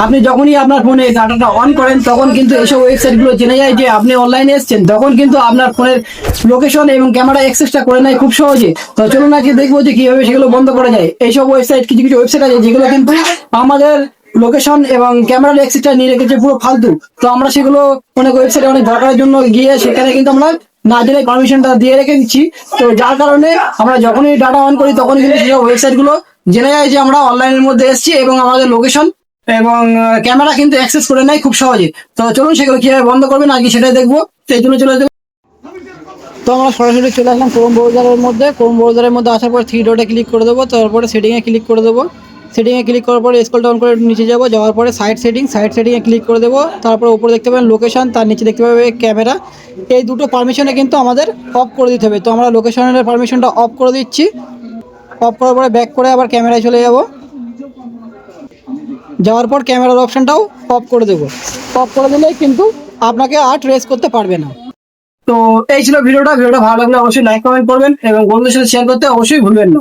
আপনি যখনই আপনার ফোনে ডাটাটা অন করেন তখন কিন্তু এইসব ওয়েবসাইটগুলো জেনে যায় যে আপনি অনলাইনে এসেছেন, তখন কিন্তু আপনার ফোনের লোকেশন এবং ক্যামেরা অ্যাক্সেসটা করে নেয় খুব সহজে। তো চলুন আজকে দেখবো যে কিভাবে সেগুলো বন্ধ করা যায়। এইসব ওয়েবসাইট, কিছু কিছু ওয়েবসাইট আছে যেগুলো কিন্তু আমাদের লোকেশন এবং ক্যামেরার অ্যাক্সেসটা নিয়ে রেখেছে পুরো ফালতু। তো আমরা সেগুলো অনেক ওয়েবসাইটে অনেক দরকারের জন্য গিয়ে সেখানে কিন্তু আমরা না জেনে পারমিশনটা দিয়ে রেখে দিচ্ছি। তো যার কারণে আমরা যখনই ডাটা অন করি তখন কিন্তু সেই ওয়েবসাইট গুলো জেনে যায় যে আমরা অনলাইনের মধ্যে এসেছি এবং আমাদের লোকেশন এবং ক্যামেরা কিন্তু অ্যাক্সেস করে নেয় খুব সহজে। তো চলুন সেগুলো কিভাবে বন্ধ করবেন আজকে সেটাই দেখবো। তো এই জন্য চলে যাবো। তো আমরা সরাসরি চলে আসলাম ক্রোম ব্রাউজারের মধ্যে। ক্রোম ব্রাউজারের মধ্যে আসার পর থ্রি ডটে ক্লিক করে দেবো, তারপরে সেটিংয়ে ক্লিক করে দেবো। সেটিংয়ে ক্লিক করার পরে স্ক্রল ডাউন করে নিচে যাবো, যাওয়ার পরে সাইট সেটিংয়ে ক্লিক করে দেবো। তারপরে উপরে দেখতে পাবেন লোকেশন, তার নিচে দেখতে পাবে ক্যামেরা। এই দুটো পারমিশনে কিন্তু আমাদের অফ করে দিতে হবে। তো আমরা লোকেশনের পারমিশনটা অফ করে দিচ্ছি। অফ করার পরে ব্যাক করে আবার ক্যামেরায় চলে যাব। যাওয়ার পর ক্যামেরার অপশনটাও অফ করে দেবো। অফ করে দিলেই কিন্তু আপনাকে আর ট্রেস করতে পারবে না। তো এই ছিল ভিডিওটা। ভালো লাগলে অবশ্যই লাইক কমেন্ট করবেন এবং বন্ধুদের সাথে শেয়ার করতে অবশ্যই ভুলবেন না।